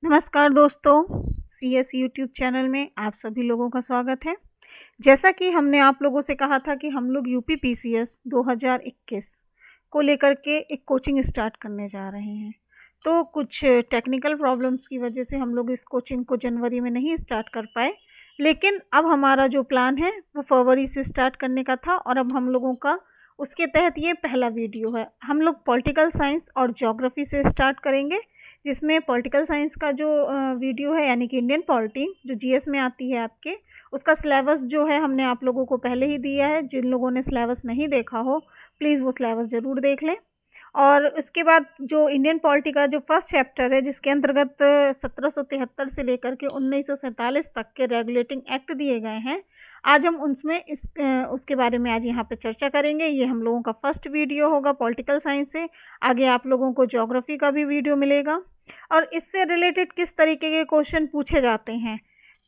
नमस्कार दोस्तों, CS YouTube channel में आप सभी लोगों का स्वागत है। जैसा कि हमने आप लोगों से कहा था कि हम लोग यूपी PCS 2021 को लेकर के एक कोचिंग स्टार्ट करने जा रहे हैं। तो कुछ टेक्निकल प्रॉब्लम्स की वजह से हम लोग इस कोचिंग को जनवरी में नहीं स्टार्ट कर पाए, लेकिन अब हमारा जो प्लान है वो फरवरी से स्टार्ट करने का था और अब हम लोगों का उसके तहत ये पहला वीडियो है। हम लोग पॉलिटिकल साइंस और ज्योग्राफी से स्टार्ट करेंगे, जिसमें पॉलिटिकल साइंस का जो वीडियो है यानी कि इंडियन पॉलिटी जो GS में आती है आपके, उसका सिलेबस जो है हमने आप लोगों को पहले ही दिया है। जिन लोगों ने सिलेबस नहीं देखा हो प्लीज़ वो सिलेबस ज़रूर देख लें। और उसके बाद जो इंडियन पॉलिटी का जो फर्स्ट चैप्टर है, जिसके अंतर्गत 1773 से लेकर के 1947 तक के रेगुलेटिंग एक्ट दिए गए हैं, आज हम उसके बारे में आज यहाँ पे चर्चा करेंगे। ये हम लोगों का फर्स्ट वीडियो होगा पॉलिटिकल साइंस से। आगे आप लोगों को ज्योग्राफी का भी वीडियो मिलेगा और इससे रिलेटेड किस तरीके के क्वेश्चन पूछे जाते हैं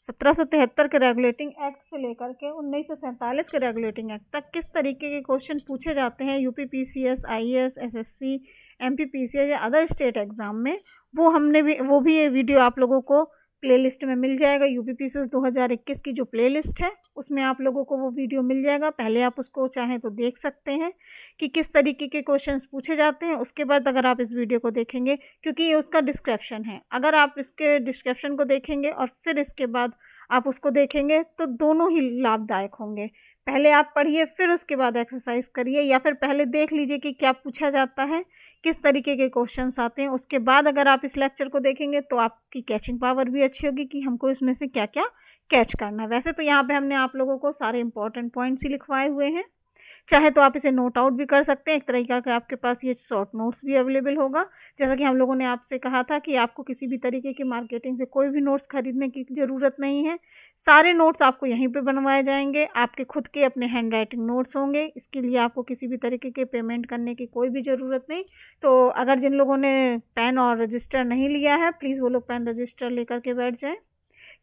1773 के रेगुलेटिंग एक्ट से लेकर के 1947 के रेगुलेटिंग एक्ट तक किस तरीके के क्वेश्चन पूछे जाते हैं UP PCS, IAS, SSC, MP PCS या अदर स्टेट एग्ज़ाम में, वो भी ये वीडियो आप लोगों को प्लेलिस्ट में मिल जाएगा। यूपी PCS 2021 की जो प्लेलिस्ट है उसमें आप लोगों को वो वीडियो मिल जाएगा। पहले आप उसको चाहें तो देख सकते हैं कि किस तरीके के क्वेश्चंस पूछे जाते हैं। उसके बाद अगर आप इस वीडियो को देखेंगे, क्योंकि ये उसका डिस्क्रिप्शन है, अगर आप इसके डिस्क्रिप्शन को देखेंगे और फिर इसके बाद आप उसको देखेंगे तो दोनों ही लाभदायक होंगे। पहले आप पढ़िए, फिर उसके बाद एक्सरसाइज करिए, या फिर पहले देख लीजिए कि क्या पूछा जाता है, किस तरीके के क्वेश्चंस आते हैं। उसके बाद अगर आप इस लेक्चर को देखेंगे तो आपकी कैचिंग पावर भी अच्छी होगी कि हमको इसमें से क्या क्या कैच करना है। वैसे तो यहाँ पे हमने आप लोगों को सारे इंपॉर्टेंट पॉइंट्स ही लिखवाए हुए हैं, चाहे तो आप इसे नोट आउट भी कर सकते हैं। एक तरीका का आपके पास ये शॉर्ट नोट्स भी अवेलेबल होगा। जैसा कि हम लोगों ने आपसे कहा था कि आपको किसी भी तरीके की मार्केटिंग से कोई भी नोट्स खरीदने की ज़रूरत नहीं है। सारे नोट्स आपको यहीं पे बनवाए जाएंगे। आपके खुद के अपने हैंड राइटिंग नोट्स होंगे। इसके लिए आपको किसी भी तरीके के पेमेंट करने की कोई भी ज़रूरत नहीं। तो अगर जिन लोगों ने पेन और रजिस्टर नहीं लिया है, प्लीज़ वो लोग पेन रजिस्टर लेकर के बैठ जाएँ,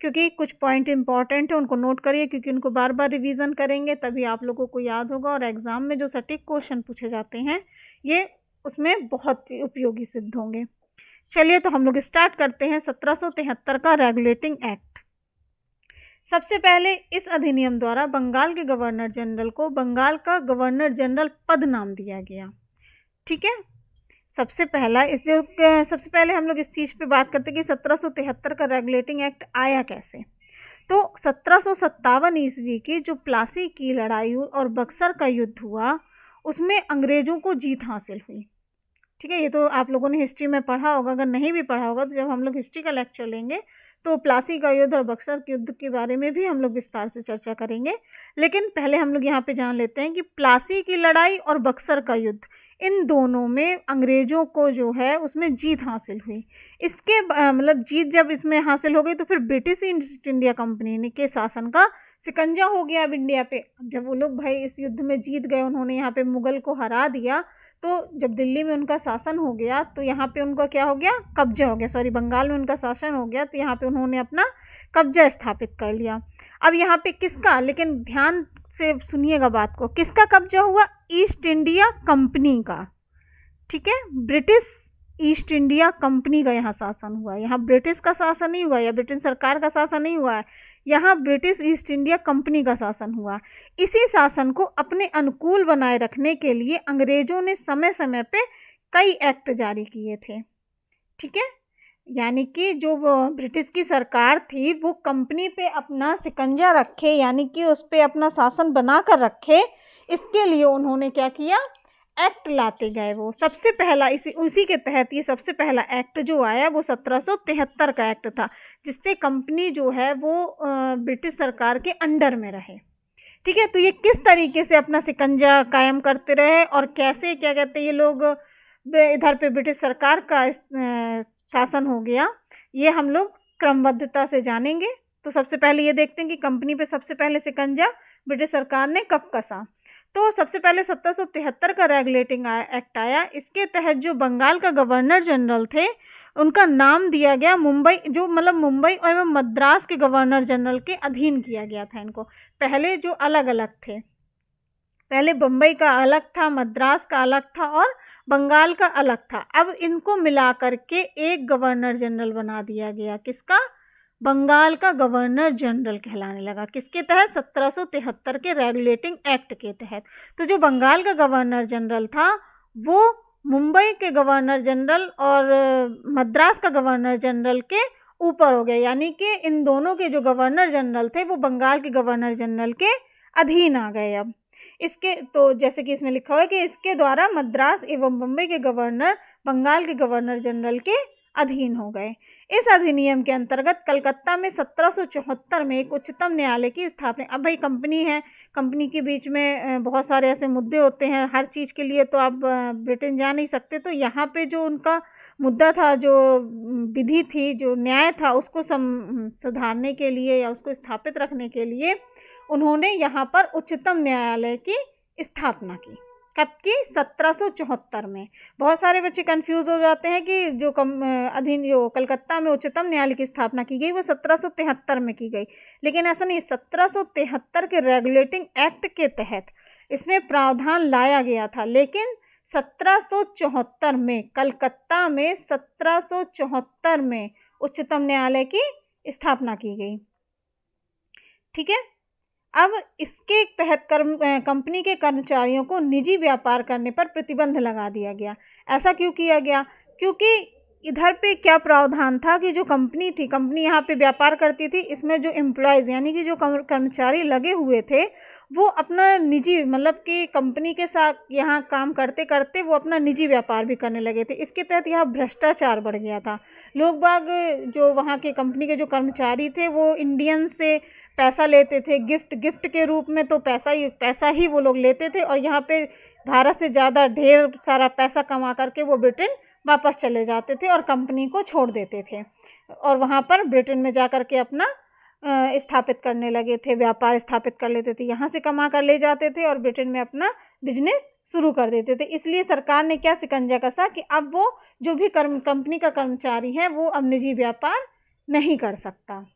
क्योंकि कुछ पॉइंट इंपॉर्टेंट है, उनको नोट करिए, क्योंकि उनको बार बार रिवीजन करेंगे तभी आप लोगों को याद होगा और एग्ज़ाम में जो सटीक क्वेश्चन पूछे जाते हैं ये उसमें बहुत ही उपयोगी सिद्ध होंगे। चलिए तो हम लोग स्टार्ट करते हैं 1773 का रेगुलेटिंग एक्ट। सबसे पहले इस अधिनियम द्वारा बंगाल के गवर्नर जनरल को बंगाल का गवर्नर जनरल पद नाम दिया गया। ठीक है, सबसे पहले हम लोग इस चीज़ पे बात करते हैं कि 1773 का रेगुलेटिंग एक्ट आया कैसे। तो 1757 ईस्वी की जो प्लासी की लड़ाई और बक्सर का युद्ध हुआ, उसमें अंग्रेज़ों को जीत हासिल हुई। ठीक है, ये तो आप लोगों ने हिस्ट्री में पढ़ा होगा। अगर नहीं भी पढ़ा होगा तो जब हम लोग हिस्ट्री का लेक्चर लेंगे तो प्लासी का युद्ध और बक्सर के युद्ध के बारे में भी हम लोग विस्तार से चर्चा करेंगे। लेकिन पहले हम लोग यहाँ पे जान लेते हैं कि प्लासी की लड़ाई और बक्सर का युद्ध, इन दोनों में अंग्रेज़ों को जो है उसमें जीत हासिल हुई। इसके मतलब जीत जब इसमें हासिल हो गई तो फिर ब्रिटिश ईस्ट इंडिया कंपनी के शासन का शिकंजा हो गया अब इंडिया पे। जब वो लोग भाई इस युद्ध में जीत गए, उन्होंने यहाँ पे मुग़ल को हरा दिया, तो जब दिल्ली में उनका शासन हो गया तो यहाँ पे उनका क्या हो गया, कब्जा हो गया। बंगाल में उनका शासन हो गया तो यहाँ पे उन्होंने अपना कब्जा स्थापित कर लिया। अब यहाँ पे किसका, लेकिन ध्यान से सुनिएगा बात को, किसका कब्जा हुआ? ईस्ट इंडिया कंपनी का। ठीक है, ब्रिटिश ईस्ट इंडिया कंपनी का यहाँ शासन हुआ। यहाँ ब्रिटिश का शासन नहीं हुआ या ब्रिटिश सरकार का शासन नहीं हुआ है, यहाँ ब्रिटिश ईस्ट इंडिया कंपनी का शासन हुआ। इसी शासन को अपने अनुकूल बनाए रखने के लिए अंग्रेज़ों ने समय समय पे कई एक्ट जारी किए थे। ठीक है, यानी कि जो ब्रिटिश की सरकार थी वो कंपनी पे अपना शिकंजा रखे, यानी कि उस पर अपना शासन बना कर रखे, इसके लिए उन्होंने क्या किया, एक्ट लाते गए। वो सबसे पहला उसी के तहत ये सबसे पहला एक्ट जो आया वो 1773 का एक्ट था, जिससे कंपनी जो है वो ब्रिटिश सरकार के अंडर में रहे। ठीक है, तो ये किस तरीके से अपना शिकंजा कायम करते रहे और कैसे क्या कहते हैं ये लोग इधर पे ब्रिटिश सरकार का शासन हो गया, ये हम लोग क्रमबद्धता से जानेंगे। तो सबसे पहले ये देखते हैं कि कंपनी पे सबसे पहले शिकंजा ब्रिटिश सरकार ने कब कसा। तो सबसे पहले 1773 का रेगुलेटिंग एक्ट आया। इसके तहत जो बंगाल का गवर्नर जनरल थे उनका नाम दिया गया मुंबई, जो मतलब मुंबई और मद्रास के गवर्नर जनरल के अधीन किया गया था इनको। पहले जो अलग अलग थे, पहले बम्बई का अलग था, मद्रास का अलग था और बंगाल का अलग था। अब इनको मिला करके एक गवर्नर जनरल बना दिया गया। किसका? बंगाल का गवर्नर जनरल कहलाने लगा। किसके तहत? 1773 के रेगुलेटिंग एक्ट के तहत। तो जो बंगाल का गवर्नर जनरल था वो मुंबई के गवर्नर जनरल और मद्रास का गवर्नर जनरल के ऊपर हो गया, यानी कि इन दोनों के जो गवर्नर जनरल थे वो बंगाल के गवर्नर जनरल के अधीन आ गए। अब इसके तो जैसे कि इसमें लिखा हुआ है कि इसके द्वारा मद्रास एवं बम्बई के गवर्नर बंगाल के गवर्नर जनरल के अधीन हो गए। इस अधिनियम के अंतर्गत कलकत्ता में 1774 में एक उच्चतम न्यायालय की स्थापना। अब भाई कंपनी है, कंपनी के बीच में बहुत सारे ऐसे मुद्दे होते हैं, हर चीज़ के लिए तो आप ब्रिटेन जा नहीं सकते। तो यहाँ पे जो उनका मुद्दा था, जो विधि थी, जो न्याय था, उसको सुधारने के लिए या उसको स्थापित रखने के लिए उन्होंने यहाँ पर उच्चतम न्यायालय की स्थापना की। कब की? 1774 में। बहुत सारे बच्चे कंफ्यूज हो जाते हैं कि जो कलकत्ता में उच्चतम न्यायालय की स्थापना की गई वो 1773 में की गई, लेकिन ऐसा नहीं। 1773 के रेगुलेटिंग एक्ट के तहत इसमें प्रावधान लाया गया था, लेकिन 1774 में कलकत्ता में 1774 में उच्चतम न्यायालय की स्थापना की गई। ठीक है। अब इसके तहत कंपनी के कर्मचारियों को निजी व्यापार करने पर प्रतिबंध लगा दिया गया। ऐसा क्यों किया गया? क्योंकि इधर पे क्या प्रावधान था कि जो कंपनी थी, कंपनी यहाँ पे व्यापार करती थी, इसमें जो एम्प्लॉयज़ यानी कि जो कर्मचारी लगे हुए थे वो अपना निजी, मतलब कि कंपनी के साथ यहाँ काम करते करते वो अपना निजी व्यापार भी करने लगे थे। इसके तहत यहाँ भ्रष्टाचार बढ़ गया था। लोग बाग जो वहाँ के कंपनी के जो कर्मचारी थे वो इंडियन से पैसा लेते थे, गिफ्ट के रूप में, तो पैसा ही वो लोग लेते थे और यहाँ पे भारत से ज़्यादा ढेर सारा पैसा कमा करके वो ब्रिटेन वापस चले जाते थे और कंपनी को छोड़ देते थे और वहाँ पर ब्रिटेन में जा कर के अपना स्थापित करने लगे थे, व्यापार स्थापित कर लेते थे, यहाँ से कमा कर ले जाते थे और ब्रिटेन में अपना बिजनेस शुरू कर देते थे। इसलिए सरकार ने क्या शिकंजा कसा कि अब वो जो भी कंपनी का कर्मचारी है वो अब निजी व्यापार नहीं कर सकता।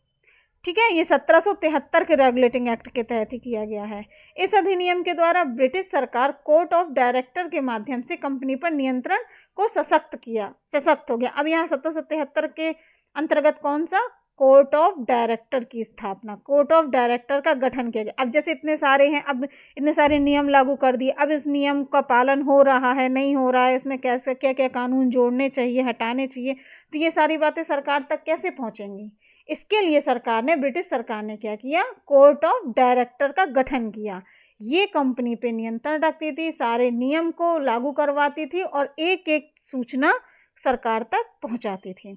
ठीक है, ये 1773 के रेगुलेटिंग एक्ट के तहत ही किया गया है। इस अधिनियम के द्वारा ब्रिटिश सरकार कोर्ट ऑफ डायरेक्टर के माध्यम से कंपनी पर नियंत्रण को सशक्त हो गया। अब यहाँ 1773 के अंतर्गत कौन सा? कोर्ट ऑफ डायरेक्टर की स्थापना, कोर्ट ऑफ डायरेक्टर का गठन किया गया। अब जैसे इतने सारे हैं, अब इतने सारे नियम लागू कर दिए, अब इस नियम का पालन हो रहा है नहीं हो रहा है, इसमें कैसे क्या क्या कानून जोड़ने चाहिए, हटाने चाहिए, तो ये सारी बातें सरकार तक कैसे पहुँचेंगी? इसके लिए ब्रिटिश सरकार ने क्या किया? कोर्ट ऑफ डायरेक्टर का गठन किया। ये कंपनी पे नियंत्रण रखती थी, सारे नियम को लागू करवाती थी और एक एक सूचना सरकार तक पहुंचाती थी।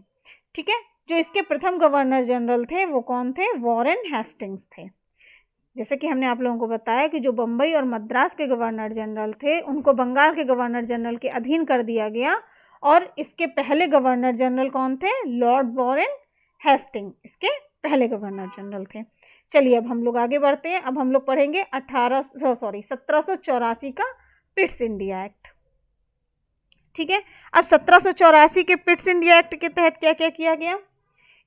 ठीक है, जो इसके प्रथम गवर्नर जनरल थे वो कौन थे? वॉरेन हेस्टिंग्स थे। जैसे कि हमने आप लोगों को बताया कि जो बम्बई और मद्रास के गवर्नर जनरल थे उनको बंगाल के गवर्नर जनरल के अधीन कर दिया गया और इसके पहले गवर्नर जनरल कौन थे? लॉर्ड वॉरेन हेस्टिंग इसके पहले गवर्नर जनरल थे। चलिए अब हम लोग आगे बढ़ते हैं। अब हम लोग पढ़ेंगे 1784 का पिट्स इंडिया एक्ट। ठीक है, अब 1784 के पिट्स इंडिया एक्ट के तहत क्या क्या किया गया?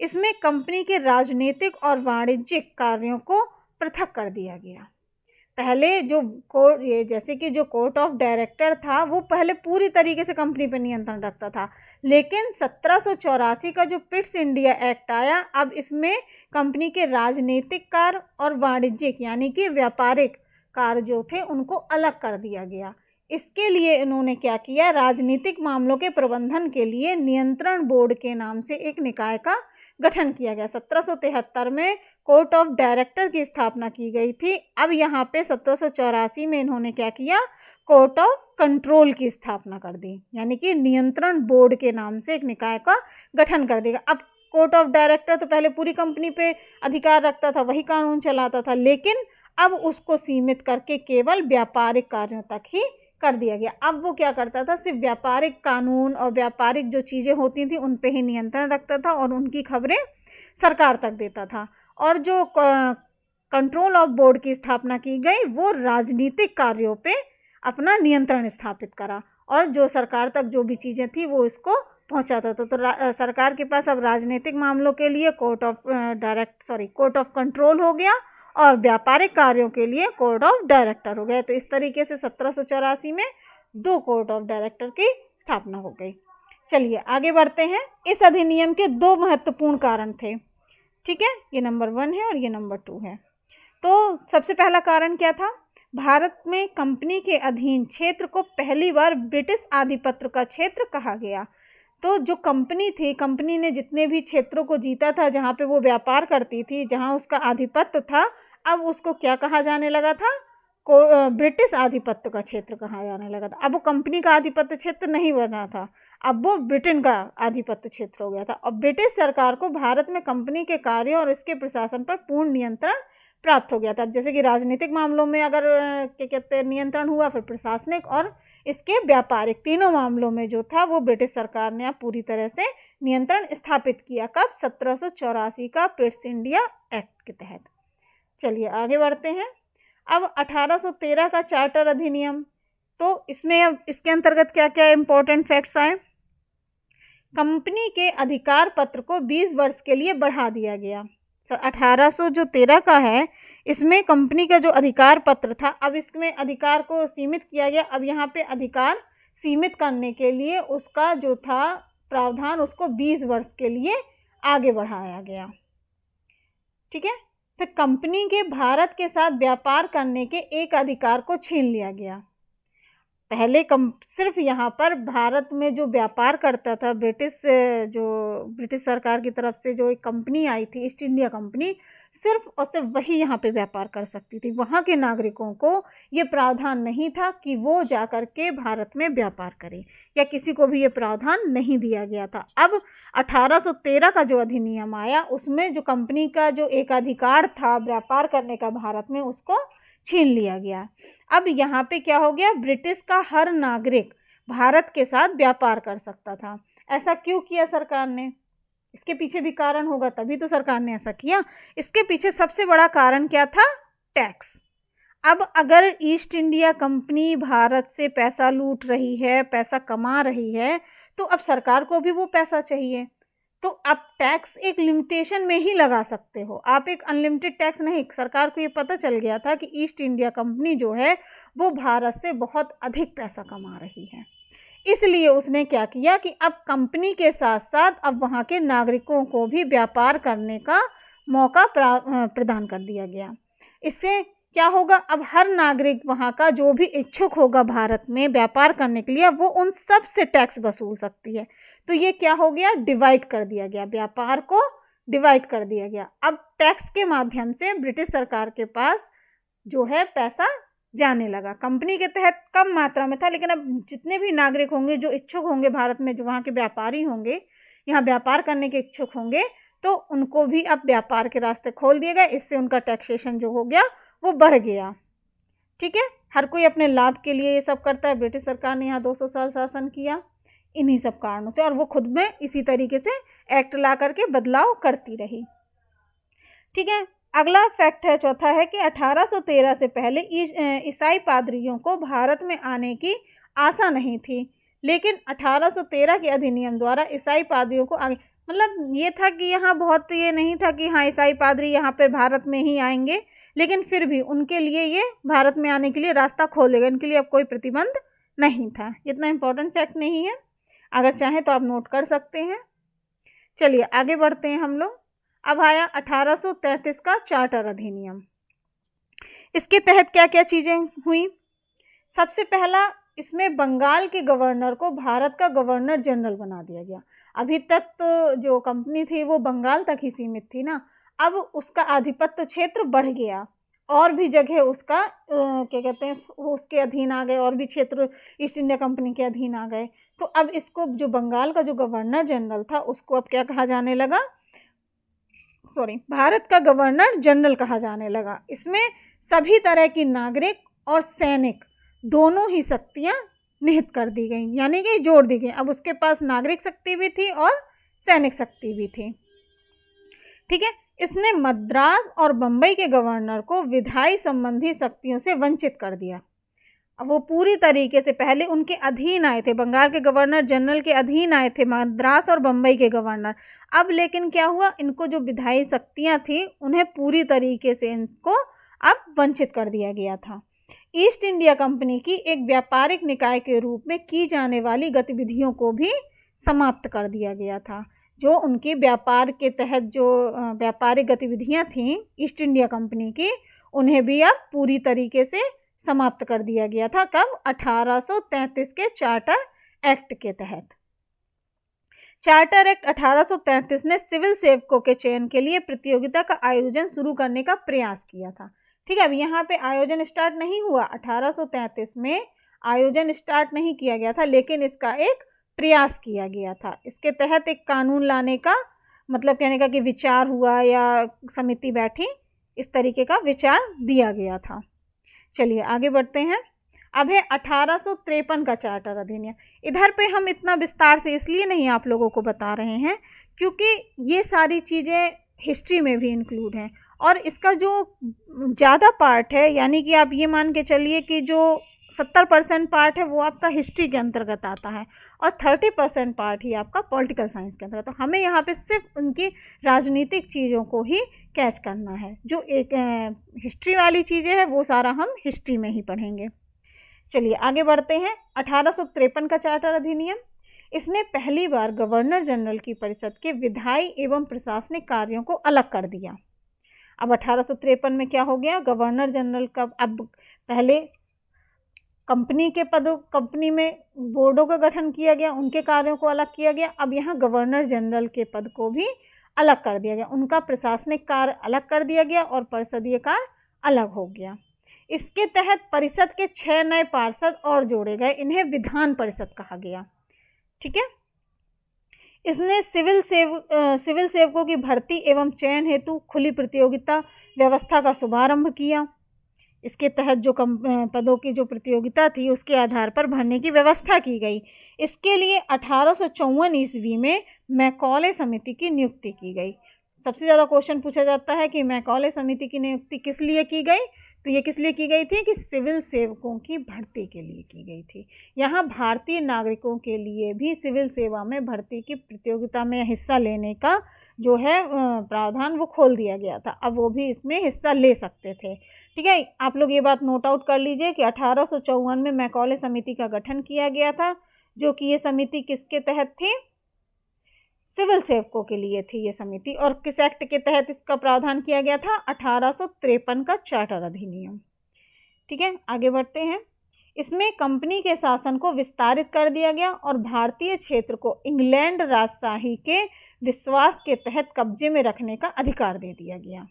इसमें कंपनी के राजनीतिक और वाणिज्यिक कार्यों को पृथक कर दिया गया। पहले जो जैसे कि जो कोर्ट ऑफ डायरेक्टर था वो पहले पूरी तरीके से कंपनी पर नियंत्रण रखता था, लेकिन 1784 का जो पिट्स इंडिया एक्ट आया, अब इसमें कंपनी के राजनीतिक कार्य और वाणिज्यिक यानी कि व्यापारिक कार्य जो थे उनको अलग कर दिया गया। इसके लिए इन्होंने क्या किया? राजनीतिक मामलों के प्रबंधन के लिए नियंत्रण बोर्ड के नाम से एक निकाय का गठन किया गया। 1773 में कोर्ट ऑफ डायरेक्टर की स्थापना की गई थी। अब यहाँ पे 1784 में इन्होंने क्या किया? कोर्ट ऑफ कंट्रोल की स्थापना कर दी, यानी कि नियंत्रण बोर्ड के नाम से एक निकाय का गठन कर देगा। अब कोर्ट ऑफ डायरेक्टर तो पहले पूरी कंपनी पे अधिकार रखता था, वही कानून चलाता था, लेकिन अब उसको सीमित करके केवल व्यापारिक कार्यों तक ही कर दिया गया। अब वो क्या करता था? सिर्फ व्यापारिक कानून और व्यापारिक जो चीज़ें होती थी उन पे ही नियंत्रण रखता था और उनकी खबरें सरकार तक देता था। और जो कंट्रोल ऑफ बोर्ड की स्थापना की गई वो राजनीतिक कार्यों पे अपना नियंत्रण स्थापित करा और जो सरकार तक जो भी चीज़ें थी वो इसको पहुंचाता था। तो सरकार के पास अब राजनीतिक मामलों के लिए कोर्ट ऑफ कंट्रोल हो गया और व्यापारिक कार्यों के लिए कोर्ट ऑफ डायरेक्टर हो गया। तो इस तरीके से 1784 में 2 कोर्ट ऑफ डायरेक्टर की स्थापना हो गई। चलिए आगे बढ़ते हैं। इस अधिनियम के 2 महत्वपूर्ण कारण थे, ठीक है, ये नंबर 1 है और ये नंबर 2 है। तो सबसे पहला कारण क्या था? भारत में कंपनी के अधीन क्षेत्र को पहली बार ब्रिटिश आधिपत्य का क्षेत्र कहा गया। तो जो कंपनी थी, कंपनी ने जितने भी क्षेत्रों को जीता था जहाँ पे वो व्यापार करती थी, जहाँ उसका आधिपत्य था, अब उसको क्या कहा जाने लगा था? ब्रिटिश आधिपत्य का क्षेत्र कहा जाने लगा था। अब वो कंपनी का आधिपत्य क्षेत्र नहीं बना था, अब वो ब्रिटेन का आधिपत्य क्षेत्र हो गया था। और ब्रिटिश सरकार को भारत में कंपनी के कार्यों और इसके प्रशासन पर पूर्ण नियंत्रण प्राप्त हो गया था। अब जैसे कि राजनीतिक मामलों में अगर क्या कहते हैं नियंत्रण हुआ, फिर प्रशासनिक और इसके व्यापारिक, तीनों मामलों में जो था वो ब्रिटिश सरकार ने अब पूरी तरह से नियंत्रण स्थापित किया। कब? 1784 का पिट्स इंडिया एक्ट के तहत। चलिए आगे बढ़ते हैं। अब 1813 का चार्टर अधिनियम, तो इसमें अब इसके अंतर्गत क्या क्या इंपॉर्टेंट फैक्ट्स आए? कंपनी के अधिकार पत्र को 20 वर्ष के लिए बढ़ा दिया गया। 1813 का है, इसमें कंपनी का जो अधिकार पत्र था, अब इसमें अधिकार को सीमित किया गया। अब यहाँ पे अधिकार सीमित करने के लिए उसका जो था प्रावधान, उसको 20 वर्ष के लिए आगे बढ़ाया गया, ठीक है। फिर कंपनी के भारत के साथ व्यापार करने के एक अधिकार को छीन लिया गया। पहले सिर्फ यहाँ पर भारत में जो व्यापार करता था ब्रिटिश सरकार की तरफ से जो एक कंपनी आई थी, ईस्ट इंडिया कंपनी, सिर्फ और सिर्फ वही यहाँ पे व्यापार कर सकती थी। वहाँ के नागरिकों को ये प्रावधान नहीं था कि वो जा कर के भारत में व्यापार करें, या किसी को भी ये प्रावधान नहीं दिया गया था। अब 1813 का जो अधिनियम आया, उसमें जो कंपनी का जो एक अधिकार था व्यापार करने का भारत में, उसको छीन लिया गया। अब यहाँ पे क्या हो गया? ब्रिटिश का हर नागरिक भारत के साथ व्यापार कर सकता था। ऐसा क्यों किया सरकार ने? इसके पीछे भी कारण होगा, तभी तो सरकार ने ऐसा किया। इसके पीछे सबसे बड़ा कारण क्या था? टैक्स। अब अगर ईस्ट इंडिया कंपनी भारत से पैसा लूट रही है, पैसा कमा रही है, तो अब सरकार को भी वो पैसा चाहिए। तो आप टैक्स एक लिमिटेशन में ही लगा सकते हो, आप एक अनलिमिटेड टैक्स नहीं। सरकार को ये पता चल गया था कि ईस्ट इंडिया कंपनी जो है वो भारत से बहुत अधिक पैसा कमा रही है, इसलिए उसने क्या किया कि अब कंपनी के साथ साथ अब वहाँ के नागरिकों को भी व्यापार करने का मौका प्रदान कर दिया गया। इससे क्या होगा? अब हर नागरिक वहाँ का जो भी इच्छुक होगा भारत में व्यापार करने के लिए, वो उन सब से टैक्स वसूल सकती है। तो ये क्या हो गया? डिवाइड कर दिया गया, व्यापार को डिवाइड कर दिया गया। अब टैक्स के माध्यम से ब्रिटिश सरकार के पास जो है पैसा जाने लगा। कंपनी के तहत कम मात्रा में था, लेकिन अब जितने भी नागरिक होंगे जो इच्छुक होंगे भारत में, जो वहाँ के व्यापारी होंगे, यहाँ व्यापार करने के इच्छुक होंगे, तो उनको भी अब व्यापार के रास्ते खोल दिए गए। इससे उनका टैक्सेशन जो हो गया वो बढ़ गया, ठीक है। हर कोई अपने लाभ के लिए ये सब करता है। ब्रिटिश सरकार ने यहाँ 200 साल शासन किया इन्हीं सब कारणों से, और वो खुद में इसी तरीके से एक्ट ला करके बदलाव करती रही, ठीक है। अगला फैक्ट है, चौथा है कि 1813 से पहले ईसाई पादरियों को भारत में आने की आशा नहीं थी, लेकिन 1813 के अधिनियम द्वारा ईसाई पादरियों को आगे, मतलब ये था कि यहाँ बहुत ये नहीं था कि हाँ ईसाई पादरी यहाँ पर भारत में ही आएंगे, लेकिन फिर भी उनके लिए ये भारत में आने के लिए रास्ता खोलेगा, इनके लिए अब कोई प्रतिबंध नहीं था। इतना इम्पोर्टेंट फैक्ट नहीं है, अगर चाहें तो आप नोट कर सकते हैं। चलिए आगे बढ़ते हैं हम लोग। अब आया 1833 का चार्टर अधिनियम। इसके तहत क्या क्या चीज़ें हुई? सबसे पहला, इसमें बंगाल के गवर्नर को भारत का गवर्नर जनरल बना दिया गया। अभी तक तो जो कंपनी थी वो बंगाल तक ही सीमित थी ना, अब उसका आधिपत्य क्षेत्र बढ़ गया, और भी जगह उसका क्या कहते हैं उसके अधीन आ गए, और भी क्षेत्र ईस्ट इंडिया कंपनी के अधीन आ गए। तो अब इसको जो बंगाल का जो गवर्नर जनरल था उसको अब क्या कहा जाने लगा? भारत का गवर्नर जनरल कहा जाने लगा। इसमें सभी तरह की नागरिक और सैनिक दोनों ही शक्तियाँ निहित कर दी गई, यानी कि जोड़ दी गई। अब उसके पास नागरिक शक्ति भी थी और सैनिक शक्ति भी थी, ठीक है। इसने मद्रास और बम्बई के गवर्नर को विधायी संबंधी शक्तियों से वंचित कर दिया। अब वो पूरी तरीके से पहले उनके अधीन आए थे, बंगाल के गवर्नर जनरल के अधीन आए थे मद्रास और बम्बई के गवर्नर। अब लेकिन क्या हुआ, इनको जो विधायी शक्तियाँ थी उन्हें पूरी तरीके से इनको अब वंचित कर दिया गया था। ईस्ट इंडिया कंपनी की एक व्यापारिक निकाय के रूप में की जाने वाली गतिविधियों को भी समाप्त कर दिया गया था। जो उनके व्यापार के तहत जो व्यापारिक गतिविधियां थीं ईस्ट इंडिया कंपनी की, उन्हें भी अब पूरी तरीके से समाप्त कर दिया गया था। कब? 1833 के चार्टर एक्ट के तहत। चार्टर एक्ट 1833 ने सिविल सेवकों के चयन के लिए प्रतियोगिता का आयोजन शुरू करने का प्रयास किया था। ठीक है, अब यहाँ पे आयोजन स्टार्ट नहीं हुआ, 1833 में आयोजन स्टार्ट नहीं किया गया था, लेकिन इसका एक प्रयास किया गया था। इसके तहत एक कानून लाने का मतलब कहने का कि विचार हुआ या समिति बैठी, इस तरीके का विचार दिया गया था। चलिए आगे बढ़ते हैं। अब है 1853 का चार्टर अधिनियम। इधर पे हम इतना विस्तार से इसलिए नहीं आप लोगों को बता रहे हैं क्योंकि ये सारी चीज़ें हिस्ट्री में भी इंक्लूड हैं, और इसका जो ज़्यादा पार्ट है, यानी कि आप ये मान के चलिए कि जो 70% पार्ट है वो आपका हिस्ट्री के अंतर्गत आता है और 30% पार्ट ही आपका पॉलिटिकल साइंस के अंतर्गत। तो हमें यहाँ पे सिर्फ उनकी राजनीतिक चीज़ों को ही कैच करना है। जो एक हिस्ट्री वाली चीज़ें हैं वो सारा हम हिस्ट्री में ही पढ़ेंगे। चलिए आगे बढ़ते हैं। 1853 का चार्टर अधिनियम, इसने पहली बार गवर्नर जनरल की परिषद के विधायी एवं प्रशासनिक कार्यों को अलग कर दिया। अब 1853 में क्या हो गया? गवर्नर जनरल का, अब पहले कंपनी में बोर्डों का गठन किया गया, उनके कार्यों को अलग किया गया। अब यहाँ गवर्नर जनरल के पद को भी अलग कर दिया गया, उनका प्रशासनिक कार्य अलग कर दिया गया और परिषदीय कार्य अलग हो गया। इसके तहत परिषद के 6 नए पार्षद और जोड़े गए, इन्हें विधान परिषद कहा गया। ठीक है, इसने सिविल सेवकों की भर्ती एवं चयन हेतु खुली प्रतियोगिता व्यवस्था का शुभारंभ किया। इसके तहत जो पदों की जो प्रतियोगिता थी उसके आधार पर भरने की व्यवस्था की गई। इसके लिए 1854 ईस्वी में मैकॉले समिति की नियुक्ति की गई। सबसे ज़्यादा क्वेश्चन पूछा जाता है कि मैकॉले समिति की नियुक्ति किस लिए की गई? तो ये किस लिए की गई थी कि सिविल सेवकों की भर्ती के लिए की गई थी। यहाँ भारतीय नागरिकों के लिए भी सिविल सेवा में भर्ती की प्रतियोगिता में हिस्सा लेने का जो है प्रावधान वो खोल दिया गया था। अब वो भी इसमें हिस्सा ले सकते थे। ठीक है, आप लोग ये बात नोट आउट कर लीजिए कि 1854 में मैकॉले समिति का गठन किया गया था, जो कि ये समिति किसके तहत थी? सिविल सेवकों के लिए थी ये समिति। और किस एक्ट के तहत इसका प्रावधान किया गया था? 1853 का चार्टर अधिनियम। ठीक है, आगे बढ़ते हैं। इसमें कंपनी के शासन को विस्तारित कर दिया गया और भारतीय क्षेत्र को इंग्लैंड राजशाही के विश्वास के तहत कब्जे में रखने का अधिकार दे दिया गया।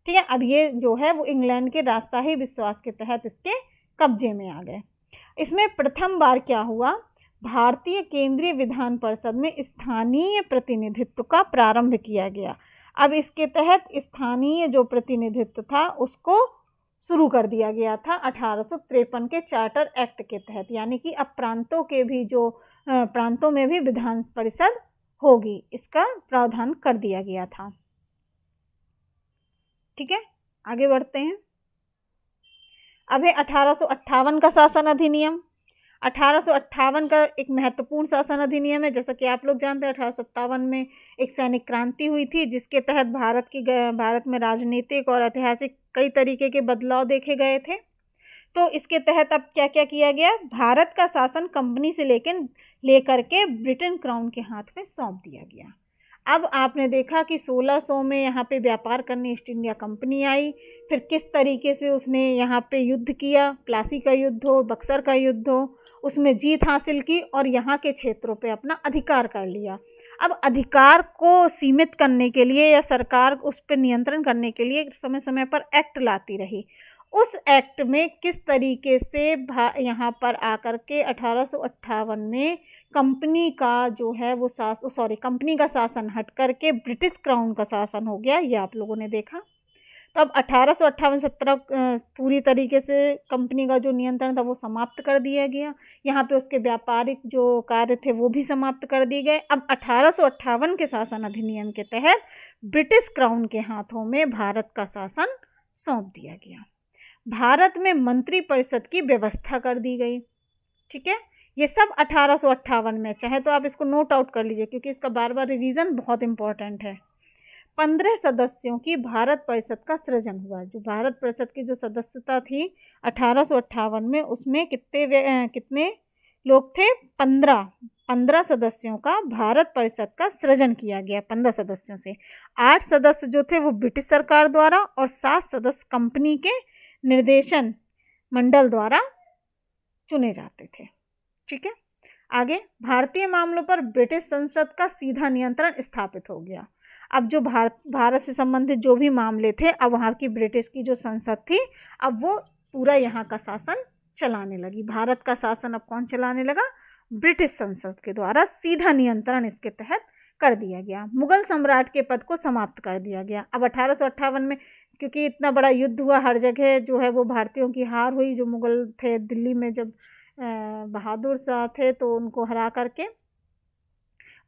ठीक है, अब ये जो है वो इंग्लैंड के राजशाही विश्वास के तहत इसके कब्जे में आ गए। इसमें प्रथम बार क्या हुआ? भारतीय केंद्रीय विधान परिषद में स्थानीय प्रतिनिधित्व का प्रारंभ किया गया। अब इसके तहत स्थानीय जो प्रतिनिधित्व था उसको शुरू कर दिया गया था 1853 के चार्टर एक्ट के तहत, यानी कि अब प्रांतों के भी जो प्रांतों में भी विधान परिषद होगी, इसका प्रावधान कर दिया गया था। ठीक है, आगे बढ़ते हैं। अब है 1858 का शासन अधिनियम। 1858 का एक महत्वपूर्ण शासन अधिनियम है। जैसा कि आप लोग जानते हैं 1857 में एक सैनिक क्रांति हुई थी, जिसके तहत भारत में राजनीतिक और ऐतिहासिक कई तरीके के बदलाव देखे गए थे। तो इसके तहत अब क्या क्या किया गया? भारत का शासन कंपनी से लेकर के ब्रिटेन क्राउन के हाथ में सौंप दिया गया। अब आपने देखा कि 1600 में यहाँ पे व्यापार करने ईस्ट इंडिया कंपनी आई, फिर किस तरीके से उसने यहाँ पे युद्ध किया, प्लासी का युद्ध हो, बक्सर का युद्ध हो, उसमें जीत हासिल की और यहाँ के क्षेत्रों पे अपना अधिकार कर लिया। अब अधिकार को सीमित करने के लिए या सरकार उस पर नियंत्रण करने के लिए समय समय पर एक्ट लाती रही। उस एक्ट में किस तरीके से यहाँ पर आकर के 1858 में कंपनी का जो है वो कंपनी का शासन हट करके ब्रिटिश क्राउन का शासन हो गया, ये आप लोगों ने देखा। तो अब 1858-17 पूरी तरीके से कंपनी का जो नियंत्रण था वो समाप्त कर दिया गया। यहाँ पे उसके व्यापारिक जो कार्य थे वो भी समाप्त कर दिए गए। अब 1858 के शासन अधिनियम के तहत ब्रिटिश क्राउन के हाथों में भारत का शासन सौंप दिया गया। भारत में मंत्री परिषद की व्यवस्था कर दी गई। ठीक है, ये सब 1858 में, चाहे तो आप इसको नोट आउट कर लीजिए क्योंकि इसका बार बार रिवीजन बहुत इंपॉर्टेंट है। 15 सदस्यों की भारत परिषद का सृजन हुआ। जो भारत परिषद की जो सदस्यता थी 1858 में उसमें कितने लोग थे? 15 सदस्यों का भारत परिषद का सृजन किया गया। 15 सदस्यों से 8 सदस्य जो थे वो ब्रिटिश सरकार द्वारा और 7 सदस्य कंपनी के निर्देशन मंडल द्वारा चुने जाते थे। ठीक है, आगे भारतीय मामलों पर ब्रिटिश संसद का सीधा नियंत्रण स्थापित हो गया। अब जो भारत से संबंधित जो भी मामले थे, अब वहाँ की ब्रिटिश की जो संसद थी, अब वो पूरा यहाँ का शासन चलाने लगी। भारत का शासन अब कौन चलाने लगा? ब्रिटिश संसद के द्वारा सीधा नियंत्रण इसके तहत कर दिया गया। मुगल सम्राट के पद को समाप्त कर दिया गया। अब 1858 में क्योंकि इतना बड़ा युद्ध हुआ, हर जगह जो है वो भारतीयों की हार हुई। जो मुगल थे दिल्ली में जब बहादुर शाह थे तो उनको हरा करके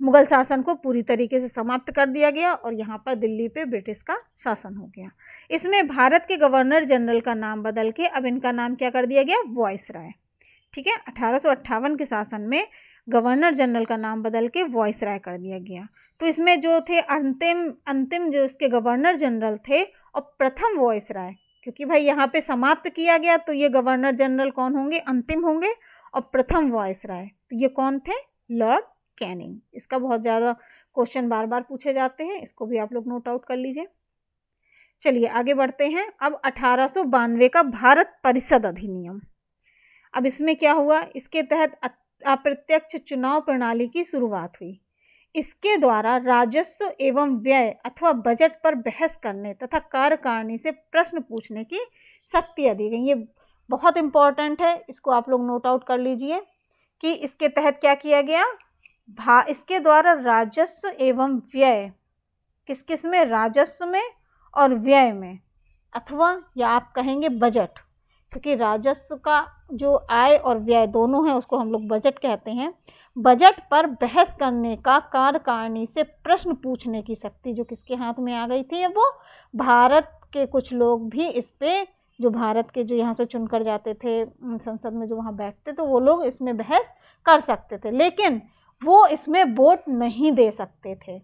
मुगल शासन को पूरी तरीके से समाप्त कर दिया गया और यहाँ पर दिल्ली पे ब्रिटिश का शासन हो गया। इसमें भारत के गवर्नर जनरल का नाम बदल के अब इनका नाम क्या कर दिया गया? वायसराय। ठीक है, 1858 के शासन में गवर्नर जनरल का नाम बदल के वायसराय कर दिया गया। तो इसमें जो थे अंतिम जो इसके गवर्नर जनरल थे और प्रथम वायसराय, क्योंकि भाई यहाँ पे समाप्त किया गया तो ये गवर्नर जनरल कौन होंगे? अंतिम होंगे। और प्रथम वायसराय तो ये कौन थे? Lord Canning. इसका बहुत ज़्यादा क्वेश्चन बार बार पूछे जाते हैं, इसको भी आप लोग नोट आउट कर लीजिए। चलिए आगे बढ़ते हैं। अब 1892 का भारत परिषद अधिनियम। अब इसमें क्या हुआ? इसके तहत अप्रत्यक्ष चुनाव प्रणाली की शुरुआत हुई। इसके द्वारा राजस्व एवं व्यय अथवा बजट पर बहस करने तथा कार्यकारिणी से प्रश्न पूछने की शक्तियाँ दी गई। ये बहुत इंपॉर्टेंट है, इसको आप लोग नोट आउट कर लीजिए कि इसके तहत क्या किया गया? इसके द्वारा राजस्व एवं व्यय किस किस में? राजस्व में और व्यय में, अथवा या आप कहेंगे बजट, क्योंकि राजस्व का जो आय और व्यय दोनों है उसको हम लोग बजट कहते हैं। बजट पर बहस करने का कार्यकारिणी से प्रश्न पूछने की शक्ति जो किसके हाथ में आ गई थी? वो भारत के कुछ लोग भी इस पे, जो भारत के जो यहाँ से चुनकर जाते थे संसद में जो वहाँ बैठते तो वो लोग इसमें बहस कर सकते थे, लेकिन वो इसमें वोट नहीं दे सकते थे।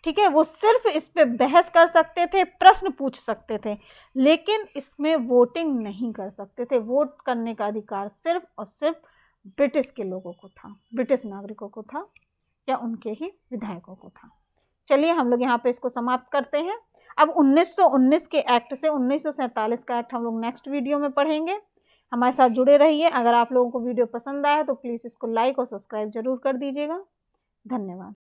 ठीक है, वो सिर्फ इस पे बहस कर सकते थे, प्रश्न पूछ सकते थे, लेकिन इसमें वोटिंग नहीं कर सकते थे। वोट करने का अधिकार सिर्फ और सिर्फ ब्रिटिश के लोगों को था, ब्रिटिश नागरिकों को था या उनके ही विधायकों को था। चलिए हम लोग यहाँ पे इसको समाप्त करते हैं। अब 1919 के एक्ट से 1947 का एक्ट हम लोग नेक्स्ट वीडियो में पढ़ेंगे। हमारे साथ जुड़े रहिए। अगर आप लोगों को वीडियो पसंद आया तो प्लीज़ इसको लाइक और सब्सक्राइब जरूर कर दीजिएगा। धन्यवाद।